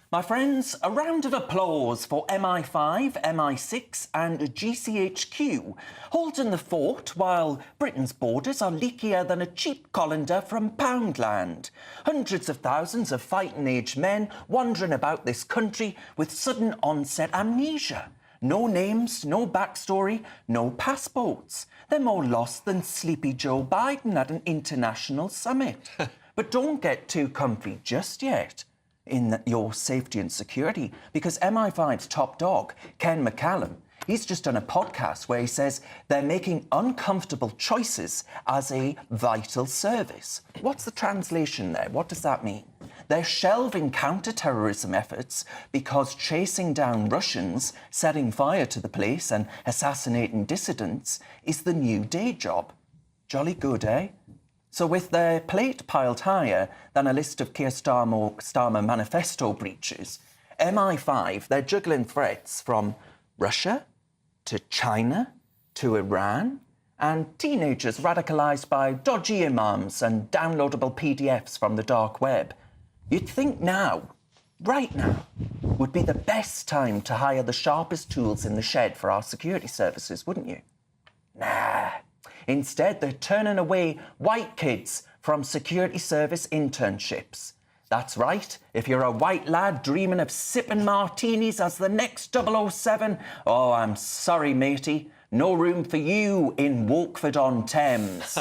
My friends, a round of applause for MI5, MI6 and GCHQ holding the fort while Britain's borders are leakier than a cheap colander from Poundland. Hundreds of thousands of fighting-age men wandering about this country with sudden onset amnesia. No names, no backstory, no passports. They're more lost than sleepy Joe Biden at an international summit. But don't get too comfy just yet in your safety and security, because MI5's top dog, Ken McCallum, he's just done a podcast where he says they're making uncomfortable choices as a vital service. What's the translation there? What does that mean? They're shelving counter-terrorism efforts because chasing down Russians, setting fire to the place and assassinating dissidents is the new day job. Jolly good, eh? So with their plate piled higher than a list of Keir Starmer manifesto breaches, MI5, they're juggling threats from Russia to China to Iran and teenagers radicalised by dodgy imams and downloadable PDFs from the dark web. You'd think now, right now, would be the best time to hire the sharpest tools in the shed for our security services, wouldn't you? Nah. Instead, they're turning away white kids from security service internships. That's right. If you're a white lad dreaming of sipping martinis as the next 007, oh, I'm sorry, matey. No room for you in Walkford-on-Thames.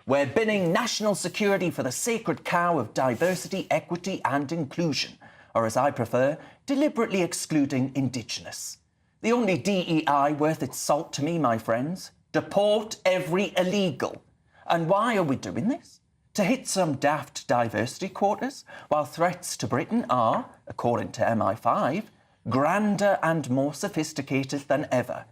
We're binning national security for the sacred cow of diversity, equity and inclusion. Or as I prefer, deliberately excluding Indigenous. The only DEI worth its salt to me, my friends. Deport every illegal. And why are we doing this? To hit some daft diversity quotas, while threats to Britain are, according to MI5, grander and more sophisticated than ever.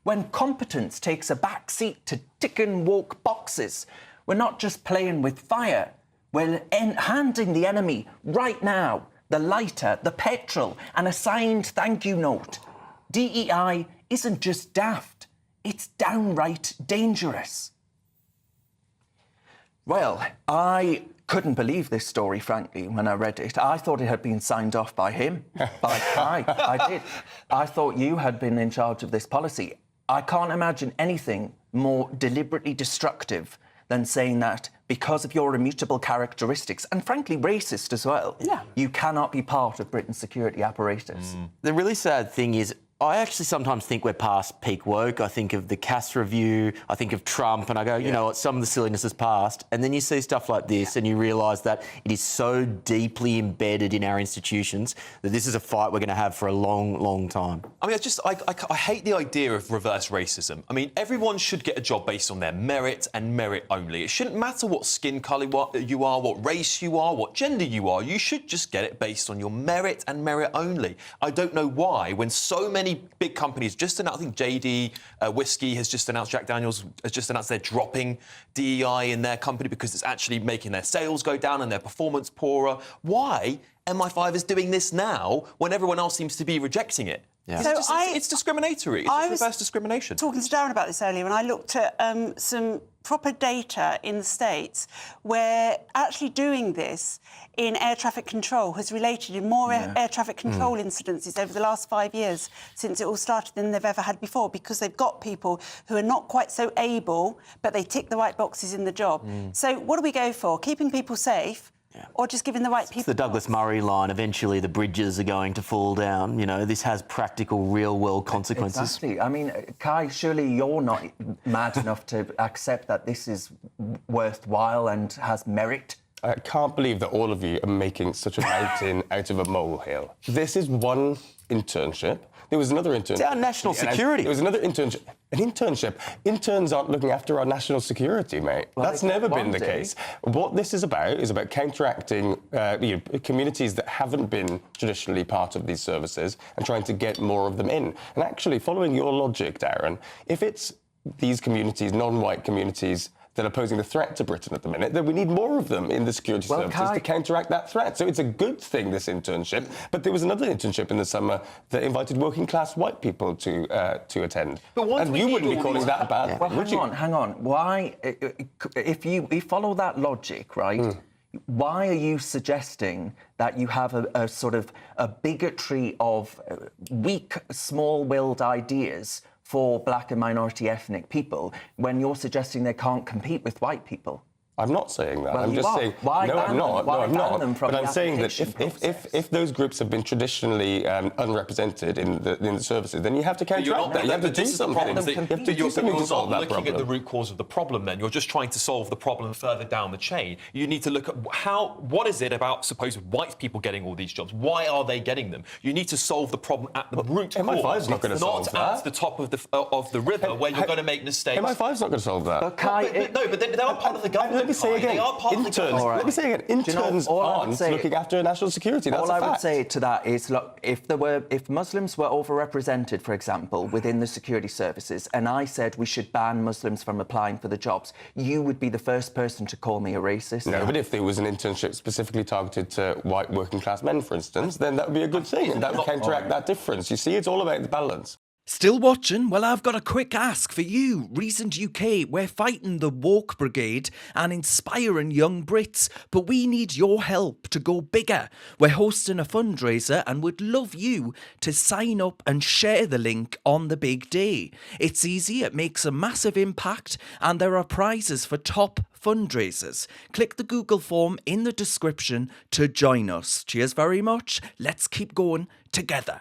When competence takes a backseat to ticking woke boxes, we're not just playing with fire, we're handing the enemy right now the lighter, the petrol and a signed thank you note. DEI isn't just daft. It's downright dangerous. Well, I couldn't believe this story, frankly, when I read it. I thought it had been signed off by him, by Kai. I did. I thought you had been in charge of this policy. I can't imagine anything more deliberately destructive than saying that because of your immutable characteristics, and frankly racist as well, you cannot be part of Britain's security apparatus. The really sad thing is, I actually sometimes think we're past peak woke. I think of the Cass review, I think of Trump, and I go, you know what, some of the silliness has passed. And then you see stuff like this and you realise that it is so deeply embedded in our institutions that this is a fight we're going to have for a long, long time. I mean, I hate the idea of reverse racism. I mean, everyone should get a job based on their merit and merit only. It shouldn't matter what skin colour you are, what race you are, what gender you are. You should just get it based on your merit and merit only. I don't know why, when so many big companies just announced, I think JD Whiskey has just announced, Jack Daniels has just announced they're dropping DEI in their company because it's actually making their sales go down and their performance poorer. Why MI5 is doing this now when everyone else seems to be rejecting it? Yeah. So it's discriminatory. It's reverse discrimination. Talking to Darren about this earlier, and I looked at some proper data in the States where actually doing this in air traffic control has related in more air traffic control incidences over the last 5 years since it all started than they've ever had before, because they've got people who are not quite so able, but they tick the right boxes in the job. So what do we go for? Keeping people safe? Yeah. Or just giving the right people... It's the Douglas Murray line. Eventually the bridges are going to fall down. You know, this has practical, real-world consequences. Exactly. I mean, Kai, surely you're not mad enough to accept that this is worthwhile and has merit? I can't believe that all of you are making such a mountain out of a molehill. This is one internship. There was another internship. It's our national security. There was another internship. An internship. Interns aren't looking after our national security, mate. Well, that's never been the case. What this is about counteracting communities that haven't been traditionally part of these services and trying to get more of them in. And actually, following your logic, Darren, if it's these communities, non-white communities, that are posing a threat to Britain at the minute, then we need more of them in the security services to counteract that threat. So it's a good thing, this internship. But there was another internship in the summer that invited working-class white people to attend. But and you wouldn't be calling that bad, well, hang on. Why, if you follow that logic, right, Why are you suggesting that you have a sort of a bigotry of weak, small-willed ideas for black and minority ethnic people when you're suggesting they can't compete with white people? I'm not saying that. Well, I'm you just are. saying. Why no, ban I'm not. them? Why No, I'm ban not. them from But the I'm saying that application if those groups have been traditionally unrepresented in the services, then you have to counteract that. You have to do something. You have to do something to solve that looking problem. at the root cause of the problem. Then you're just trying to solve the problem further down the chain. You need to look at what is it about supposed white people getting all these jobs? Why are they getting them? You need to solve the problem at the root cause. MI5 is not going to solve that. Not at the top of the river where you're going to make mistakes. MI5 is not going to solve that. But Kai, but they are part of the government. Let me say again, They are part of the government. Let me say again, interns aren't looking after national security. That's all a I fact. would say to that is, look, if Muslims were overrepresented, for example, within the security services, and I said we should ban Muslims from applying for the jobs, you would be the first person to call me a racist. No, but if there was an internship specifically targeted to white working class men, for instance, then that would be a good thing, and that would counteract that difference. You see, it's all about the balance. Still watching? Well, I've got a quick ask for you. Recent UK, we're fighting the woke brigade and inspiring young Brits, but we need your help to go bigger. We're hosting a fundraiser and would love you to sign up and share the link on the big day. It's easy, it makes a massive impact, and there are prizes for top fundraisers. Click the Google form in the description to join us. Cheers very much. Let's keep going together.